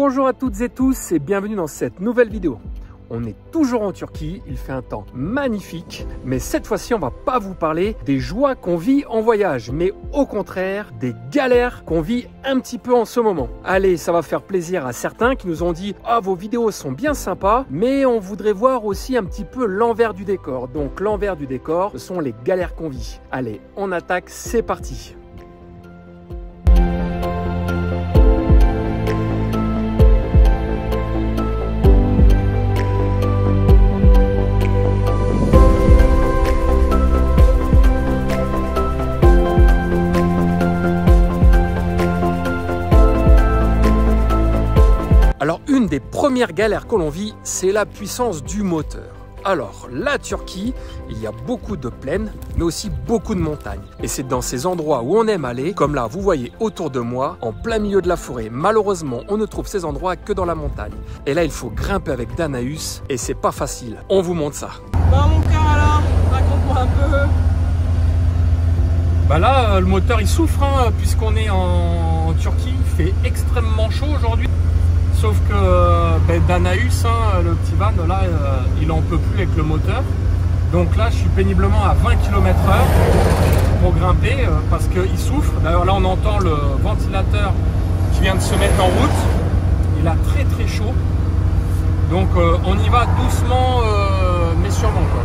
Bonjour à toutes et tous et bienvenue dans cette nouvelle vidéo. On est toujours en Turquie, il fait un temps magnifique, mais cette fois-ci on va pas vous parler des joies qu'on vit en voyage, mais au contraire des galères qu'on vit un petit peu en ce moment. Allez, ça va faire plaisir à certains qui nous ont dit « Ah, vos vidéos sont bien sympas, mais on voudrait voir aussi un petit peu l'envers du décor. » Donc l'envers du décor, ce sont les galères qu'on vit. Allez, on attaque, c'est parti. Alors, une des premières galères que l'on vit, c'est la puissance du moteur. Alors, la Turquie, il y a beaucoup de plaines, mais aussi beaucoup de montagnes. Et c'est dans ces endroits où on aime aller, comme là, vous voyez autour de moi, en plein milieu de la forêt. Malheureusement, on ne trouve ces endroits que dans la montagne. Et là, il faut grimper avec Danaüs, et c'est pas facile. On vous montre ça. Bon, mon cœur alors, raconte-moi un peu. Bah là, le moteur, il souffre, hein, puisqu'on est en Turquie. Il fait extrêmement chaud aujourd'hui. Sauf que Danaüs, hein, le petit van, là, il en peut plus avec le moteur. Donc là, je suis péniblement à 20 km/h pour grimper parce qu'il souffre. D'ailleurs, là, on entend le ventilateur qui vient de se mettre en route. Il a très très chaud. Donc, on y va doucement, mais sûrement, quoi.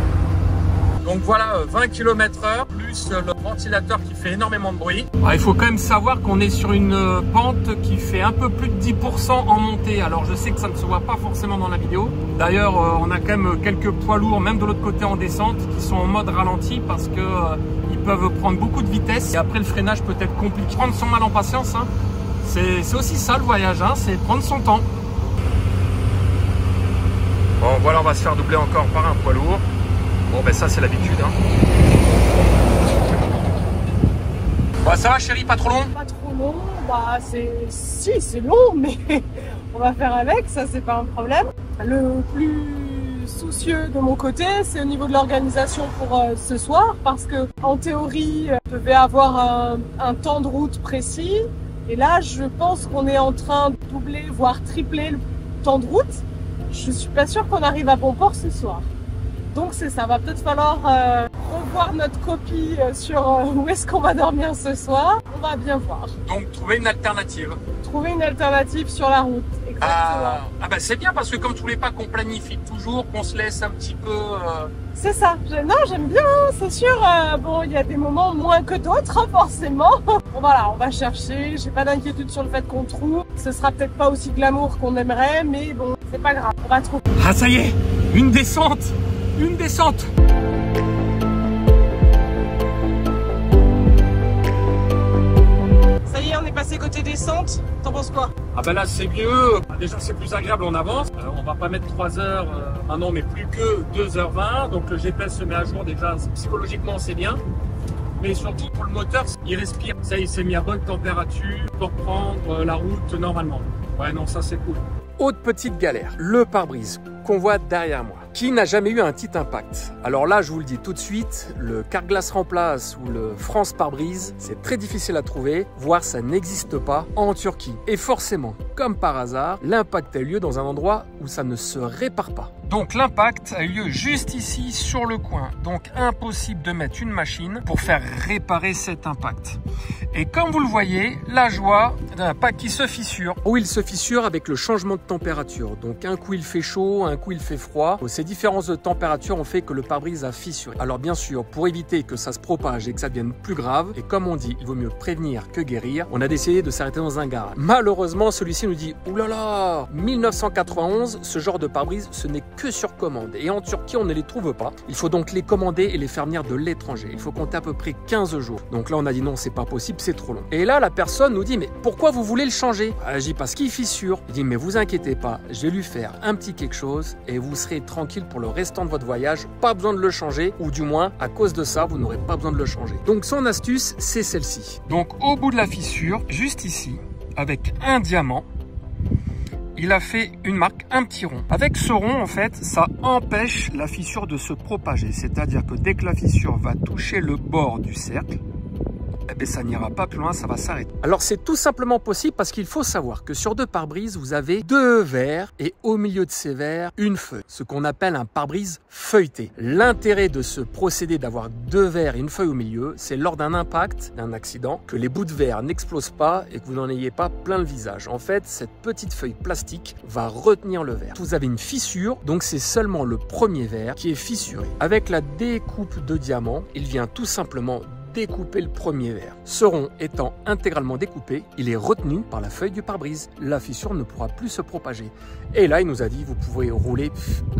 Donc voilà, 20 km/h plus le ventilateur qui fait énormément de bruit. Alors, il faut quand même savoir qu'on est sur une pente qui fait un peu plus de 10% en montée. Alors je sais que ça ne se voit pas forcément dans la vidéo. D'ailleurs, on a quand même quelques poids lourds, même de l'autre côté en descente, qui sont en mode ralenti parce que ils peuvent prendre beaucoup de vitesse. Et après, le freinage peut être compliqué. Prendre son mal en patience, hein. C'est aussi ça le voyage, hein, c'est prendre son temps. Bon, voilà, on va se faire doubler encore par un poids lourd. Bon, ben ça, c'est l'habitude. Hein. Bah, ça va, chérie, pas trop long? Pas trop long, bah c'est long, mais on va faire avec, ça c'est pas un problème. Le plus soucieux de mon côté, c'est au niveau de l'organisation pour ce soir, parce que en théorie, je devais avoir un temps de route précis, et là, je pense qu'on est en train de doubler, voire tripler le temps de route. Je suis pas sûre qu'on arrive à bon port ce soir. Donc c'est ça, va peut-être falloir revoir notre copie sur où est-ce qu'on va dormir ce soir. On va bien voir. Donc trouver une alternative. Trouver une alternative sur la route, exactement. Ah bah c'est bien parce que comme tous les pas qu'on planifie toujours, qu'on se laisse un petit peu... C'est ça, non j'aime bien, c'est sûr. Bon, il y a des moments moins que d'autres, hein, forcément. Bon voilà, on va chercher, j'ai pas d'inquiétude sur le fait qu'on trouve. Ce sera peut-être pas aussi glamour qu'on aimerait, mais bon, c'est pas grave, on va trouver. Ah ça y est, une descente. Une descente. Ça y est, on est passé côté descente. T'en penses quoi? Ah ben là c'est mieux. Déjà c'est plus agréable, on avance. On va pas mettre 3 heures maintenant, mais plus que 2h20. Donc le GPS se met à jour déjà. Psychologiquement c'est bien. Mais surtout pour le moteur, il respire. Ça il s'est mis à bonne température pour prendre la route normalement. Ouais non, ça c'est cool. Autre petite galère, le pare-brise qu'on voit derrière moi. Qui n'a jamais eu un petit impact? Alors là, je vous le dis tout de suite, le Carglass Remplace ou le France pare-brise, c'est très difficile à trouver, voire ça n'existe pas en Turquie. Et forcément, comme par hasard, l'impact a eu lieu dans un endroit où ça ne se répare pas. Donc l'impact a eu lieu juste ici sur le coin. Donc impossible de mettre une machine pour faire réparer cet impact. Et comme vous le voyez, la joie d'un impact qui se fissure. Où il se fissure avec le changement de température. Donc un coup il fait chaud, un coup il fait froid. Ces différences de température ont fait que le pare-brise a fissuré. Alors bien sûr, pour éviter que ça se propage et que ça devienne plus grave, et comme on dit, il vaut mieux prévenir que guérir, on a décidé de s'arrêter dans un garage. Malheureusement, celui-ci nous dit « Ouh là là, 1991, ce genre de pare-brise, ce n'est que sur commande. Et en Turquie, on ne les trouve pas. Il faut donc les commander et les faire venir de l'étranger. Il faut compter à peu près 15 jours. Donc là, on a dit non, c'est pas possible, c'est trop long. Et là, la personne nous dit « Mais pourquoi vous voulez le changer ?» Je dis « Parce qu'il fissure. » Il dit « Mais vous inquiétez pas, je vais lui faire un petit quelque chose et vous serez tranquille pour le restant de votre voyage, pas besoin de le changer, ou du moins à cause de ça vous n'aurez pas besoin de le changer. Donc son astuce c'est celle-ci. Donc au bout de la fissure, juste ici, avec un diamant, il a fait une marque, un petit rond. Avec ce rond, en fait, ça empêche la fissure de se propager. C'est-à-dire que dès que la fissure va toucher le bord du cercle, eh bien, ça n'ira pas plus loin, ça va s'arrêter. Alors c'est tout simplement possible parce qu'il faut savoir que sur deux pare-brise, vous avez deux verres et au milieu de ces verres, une feuille, ce qu'on appelle un pare-brise feuilleté. L'intérêt de ce procédé d'avoir deux verres et une feuille au milieu, c'est lors d'un impact, d'un accident, que les bouts de verre n'explosent pas et que vous n'en ayez pas plein le visage. En fait, cette petite feuille plastique va retenir le verre. Vous avez une fissure, donc c'est seulement le premier verre qui est fissuré. Avec la découpe de diamant, il vient tout simplement découper le premier verre. Ce rond étant intégralement découpé, il est retenu par la feuille du pare-brise. La fissure ne pourra plus se propager. Et là, il nous a dit, vous pouvez rouler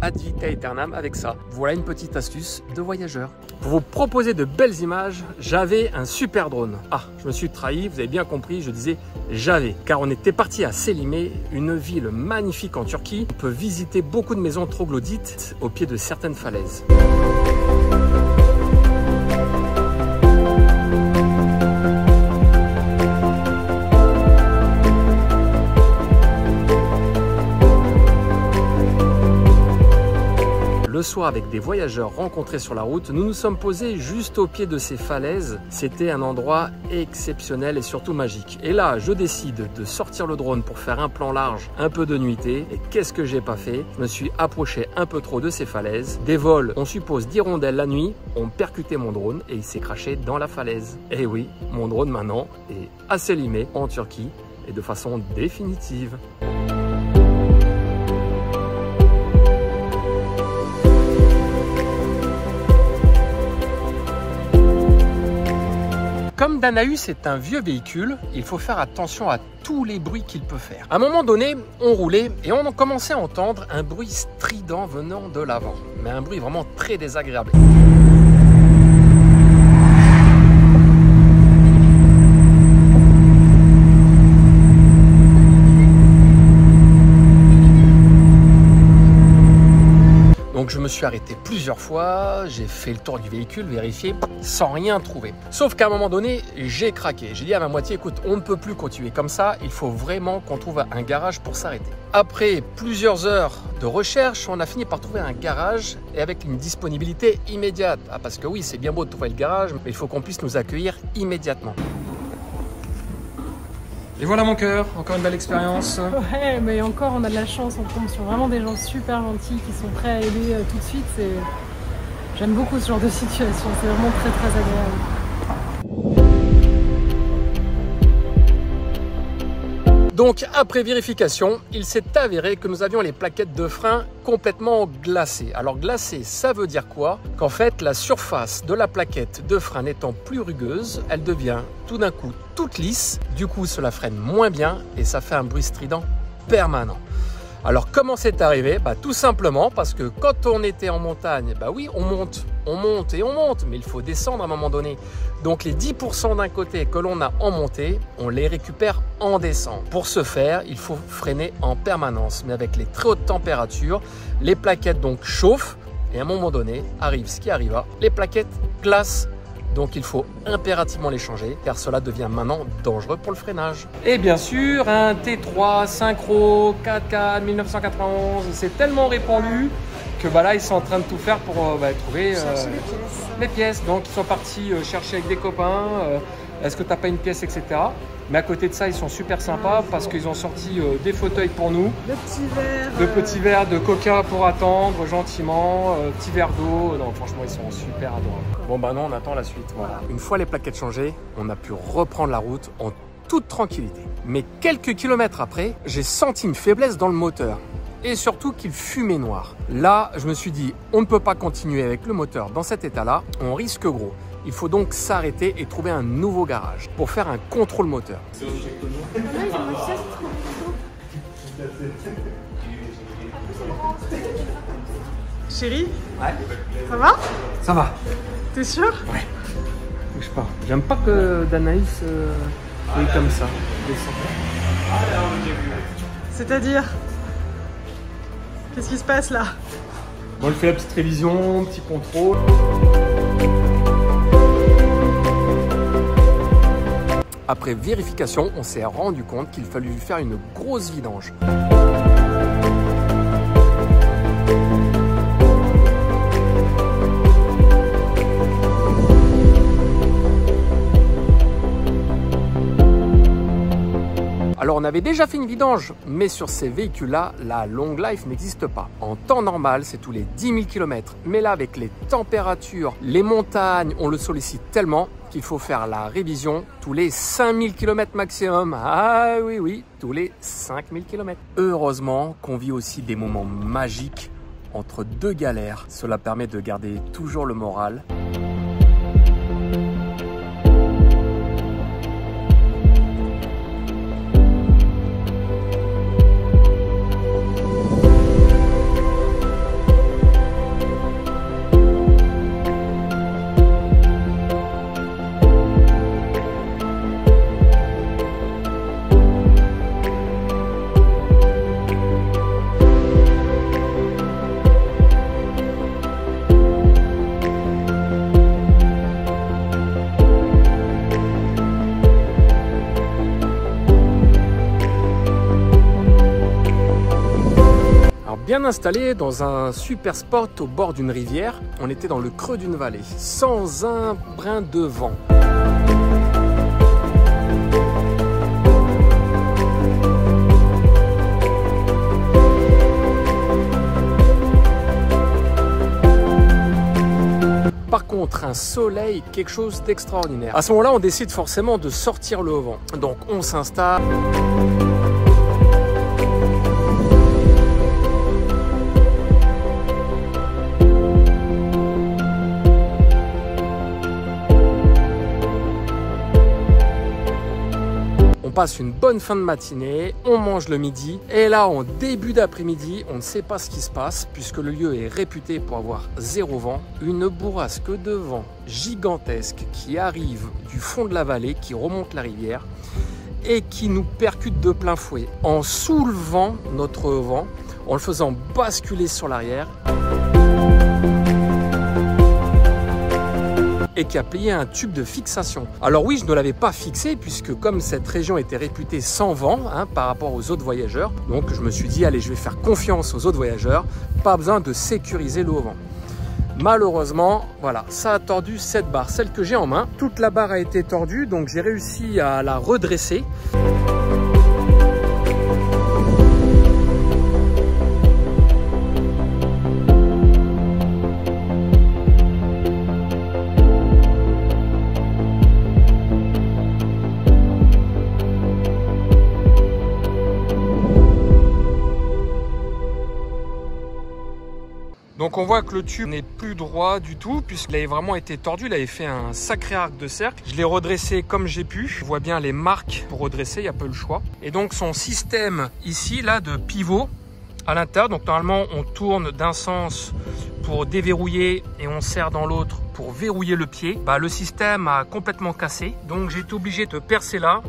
ad vitam aeternam avec ça. Voilà une petite astuce de voyageur. Pour vous proposer de belles images, j'avais un super drone. Ah, je me suis trahi, vous avez bien compris, je disais j'avais. Car on était parti à Selimé, une ville magnifique en Turquie. On peut visiter beaucoup de maisons troglodytes au pied de certaines falaises. Le soir, avec des voyageurs rencontrés sur la route, nous nous sommes posés juste au pied de ces falaises. C'était un endroit exceptionnel et surtout magique. Et là, je décide de sortir le drone pour faire un plan large, un peu de nuitée. Et qu'est-ce que j'ai pas fait? Je me suis approché un peu trop de ces falaises. Des vols, on suppose d'hirondelles la nuit, ont percuté mon drone et il s'est craché dans la falaise. Et oui, mon drone maintenant est à Selimé, en Turquie, et de façon définitive. Comme Danaus est un vieux véhicule, il faut faire attention à tous les bruits qu'il peut faire. À un moment donné, on roulait et on commençait à entendre un bruit strident venant de l'avant. Mais un bruit vraiment très désagréable. Donc je me suis arrêté plusieurs fois, j'ai fait le tour du véhicule, vérifié, sans rien trouver. Sauf qu'à un moment donné, j'ai craqué. J'ai dit à ma moitié, écoute, on ne peut plus continuer comme ça, il faut vraiment qu'on trouve un garage pour s'arrêter. Après plusieurs heures de recherche, on a fini par trouver un garage et avec une disponibilité immédiate. Ah, parce que oui, c'est bien beau de trouver le garage, mais il faut qu'on puisse nous accueillir immédiatement. Et voilà mon cœur, encore une belle expérience. Ouais, mais encore on a de la chance, on tombe sur vraiment des gens super gentils qui sont prêts à aider tout de suite. J'aime beaucoup ce genre de situation, c'est vraiment très très agréable. Donc après vérification, il s'est avéré que nous avions les plaquettes de frein complètement glacées. Alors glacées, ça veut dire quoi? Qu'en fait la surface de la plaquette de frein n'étant plus rugueuse, elle devient tout d'un coup toute lisse. Du coup cela freine moins bien et ça fait un bruit strident permanent. Alors comment c'est arrivé? Tout simplement parce que quand on était en montagne, oui on monte et on monte, mais il faut descendre à un moment donné. Donc les 10% d'un côté que l'on a en montée, on les récupère en descente. Pour ce faire, il faut freiner en permanence, mais avec les très hautes températures, les plaquettes donc chauffent et à un moment donné arrive ce qui arriva, les plaquettes glacent. Donc il faut impérativement les changer car cela devient maintenant dangereux pour le freinage. Et bien sûr, un T3 Synchro 4x4 1991, c'est tellement répandu que là ils sont en train de tout faire pour trouver les pièces. Donc ils sont partis chercher avec des copains, est-ce que tu n'as pas une pièce, etc. Mais à côté de ça, ils sont super sympas parce qu'ils ont sorti des fauteuils pour nous. De petits verres de coca pour attendre gentiment, petits verres d'eau. Non, franchement, ils sont super adorables. Bon, non, on attend la suite. Voilà. Une fois les plaquettes changées, on a pu reprendre la route en toute tranquillité. Mais quelques kilomètres après, j'ai senti une faiblesse dans le moteur. Et surtout qu'il fumait noir. Là, je me suis dit, on ne peut pas continuer avec le moteur dans cet état-là, on risque gros. Il faut donc s'arrêter et trouver un nouveau garage pour faire un contrôle moteur. Chérie, ouais. Ça va? Ça va. T'es sûr? Ouais. Bouge pas. J'aime pas que Danaus est comme ça. C'est-à-dire? Qu'est-ce qui se passe là? Bon, il fait la petite révision, petit contrôle. Après vérification, on s'est rendu compte qu'il fallait lui faire une grosse vidange. on avait déjà fait une vidange, mais sur ces véhicules-là, la long life n'existe pas. En temps normal, c'est tous les 10 000 km. Mais là, avec les températures, les montagnes, on le sollicite tellement qu'il faut faire la révision tous les 5000 km maximum. Ah oui, oui, tous les 5000 km. Heureusement qu'on vit aussi des moments magiques entre deux galères. Cela permet de garder toujours le moral. Bien installé dans un super spot au bord d'une rivière, on était dans le creux d'une vallée, sans un brin de vent. Par contre, un soleil, quelque chose d'extraordinaire. À ce moment-là, on décide forcément de sortir le vent. Donc on s'installe. On passe une bonne fin de matinée, on mange le midi et là en début d'après-midi, on ne sait pas ce qui se passe puisque le lieu est réputé pour avoir zéro vent. Une bourrasque de vent gigantesque qui arrive du fond de la vallée, qui remonte la rivière et qui nous percute de plein fouet en soulevant notre vent, en le faisant basculer sur l'arrière. Et qui a plié un tube de fixation. Alors oui, je ne l'avais pas fixé puisque comme cette région était réputée sans vent par rapport aux autres voyageurs, donc je me suis dit allez, je vais faire confiance aux autres voyageurs, pas besoin de sécuriser l'eau au vent. Malheureusement, voilà, ça a tordu cette barre, celle que j'ai en main. Toute la barre a été tordue, donc j'ai réussi à la redresser. Donc on voit que le tube n'est plus droit du tout puisqu'il avait vraiment été tordu, il avait fait un sacré arc de cercle. Je l'ai redressé comme j'ai pu, je vois bien les marques pour redresser, il n'y a pas eu le choix. Et donc son système ici, là, de pivot à l'intérieur, donc normalement on tourne d'un sens pour déverrouiller et on serre dans l'autre pour verrouiller le pied. Bah, le système a complètement cassé, donc j'ai été obligé de percer là.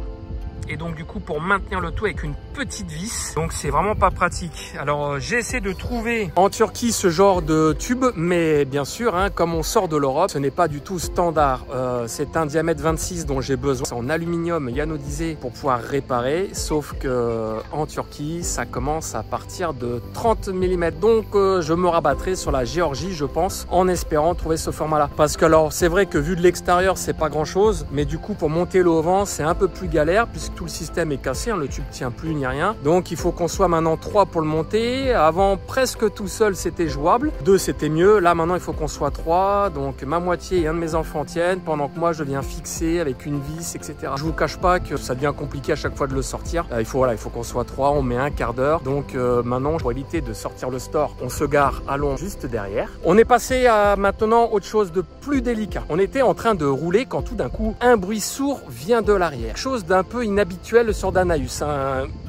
Et donc du coup pour maintenir le tout avec une petite vis, donc c'est vraiment pas pratique. Alors j'ai essayé de trouver en Turquie ce genre de tube, mais bien sûr comme on sort de l'Europe, ce n'est pas du tout standard. C'est un diamètre 26 dont j'ai besoin, c'est en aluminium ianodisé pour pouvoir réparer, sauf que en Turquie ça commence à partir de 30 mm, donc je me rabattrai sur la Géorgie je pense, en espérant trouver ce format là. Parce que alors c'est vrai que vu de l'extérieur c'est pas grand chose, mais du coup pour monter le vent c'est un peu plus galère puisque tout le système est cassé, le tube tient plus ni rien. Donc il faut qu'on soit maintenant 3 pour le monter. Avant presque tout seul c'était jouable, 2 c'était mieux. Là maintenant il faut qu'on soit 3. Donc ma moitié et un de mes enfants tiennent pendant que moi je viens fixer avec une vis, etc. Je vous cache pas que ça devient compliqué à chaque fois de le sortir. Il faut qu'on soit 3, on met un quart d'heure. Donc maintenant pour éviter de sortir le store, on se gare à Londres juste derrière. On est passé à maintenant autre chose de plus délicat. On était en train de rouler quand tout d'un coup un bruit sourd vient de l'arrière. Chose d'un peu inhabituel sur Danaus,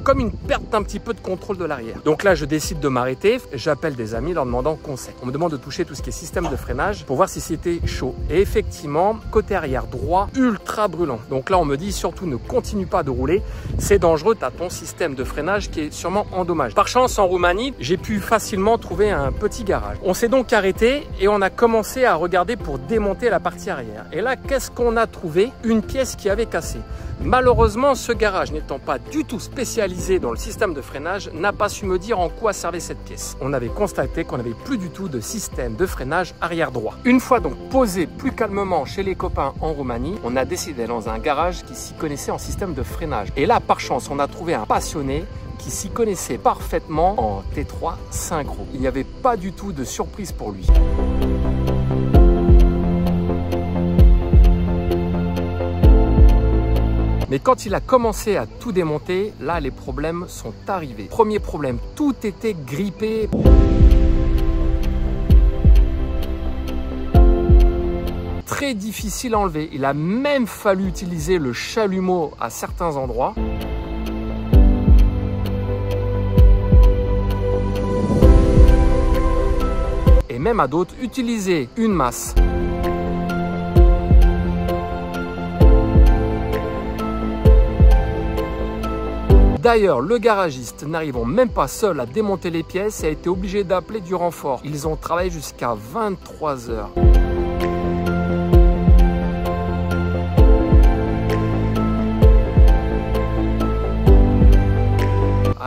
comme une perte un petit peu de contrôle de l'arrière. Donc là je décide de m'arrêter, j'appelle des amis leur demandant conseil. On me demande de toucher tout ce qui est système de freinage pour voir si c'était chaud. Et effectivement, côté arrière droit, ultra brûlant. Donc là on me dit surtout ne continue pas de rouler, c'est dangereux, tu as ton système de freinage qui est sûrement endommagé. Par chance en Roumanie, j'ai pu facilement trouver un petit garage. On s'est donc arrêté et on a commencé à regarder pour démonter la partie arrière. Et là qu'est-ce qu'on a trouvé? Une pièce qui avait cassé. Malheureusement, ce garage n'étant pas du tout spécialisé utilisée dans le système de freinage n'a pas su me dire en quoi servait cette pièce. On avait constaté qu'on n'avait plus du tout de système de freinage arrière droit. Une fois donc posé plus calmement chez les copains en Roumanie, on a décidé dans un garage qui s'y connaissait en système de freinage. Et là, par chance, on a trouvé un passionné qui s'y connaissait parfaitement en T3 synchro. Il n'y avait pas du tout de surprise pour lui. Mais quand il a commencé à tout démonter, là les problèmes sont arrivés. Premier problème, tout était grippé. Très difficile à enlever. Il a même fallu utiliser le chalumeau à certains endroits. Et même à d'autres, utiliser une masse. D'ailleurs, le garagiste, n'arrivant même pas seul à démonter les pièces, a été obligé d'appeler du renfort. Ils ont travaillé jusqu'à 23 heures.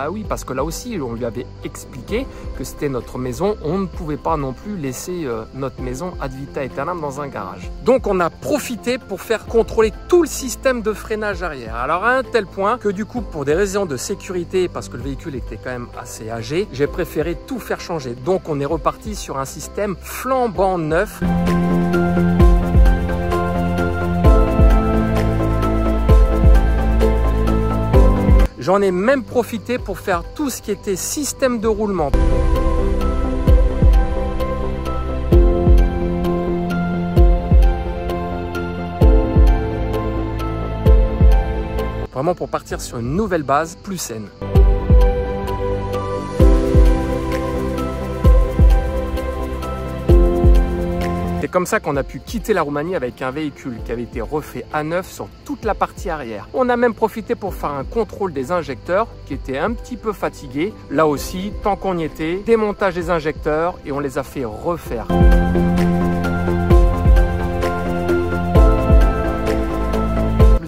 Ah oui, parce que là aussi, on lui avait expliqué que c'était notre maison. On ne pouvait pas non plus laisser notre maison ad vitam aeternam dans un garage. Donc, on a profité pour faire contrôler tout le système de freinage arrière. Alors, à un tel point que du coup, pour des raisons de sécurité, parce que le véhicule était quand même assez âgé, j'ai préféré tout faire changer. Donc, on est reparti sur un système flambant neuf. J'en ai même profité pour faire tout ce qui était système de roulement. Vraiment pour partir sur une nouvelle base plus saine. C'est comme ça qu'on a pu quitter la Roumanie avec un véhicule qui avait été refait à neuf sur toute la partie arrière. On a même profité pour faire un contrôle des injecteurs qui étaient un petit peu fatigués. Là aussi, tant qu'on y était, démontage des injecteurs et on les a fait refaire.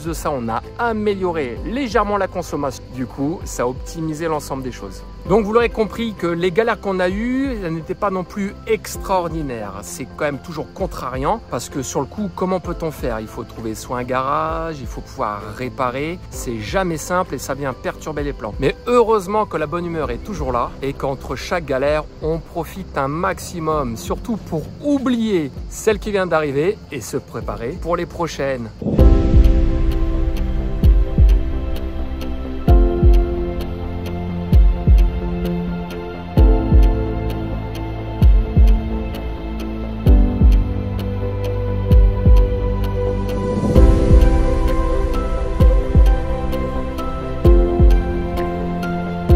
De ça, on a amélioré légèrement la consommation. Du coup, ça a optimisé l'ensemble des choses. Donc, vous l'aurez compris que les galères qu'on a eues, elles n'étaient pas non plus extraordinaires. C'est quand même toujours contrariant parce que sur le coup, comment peut-on faire? Il faut trouver soit un garage, il faut pouvoir réparer. C'est jamais simple et ça vient perturber les plans. Mais heureusement que la bonne humeur est toujours là et qu'entre chaque galère, on profite un maximum, surtout pour oublier celle qui vient d'arriver et se préparer pour les prochaines.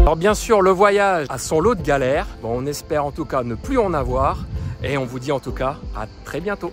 Alors bien sûr, le voyage a son lot de galères. Bon, on espère en tout cas ne plus en avoir. Et on vous dit en tout cas à très bientôt.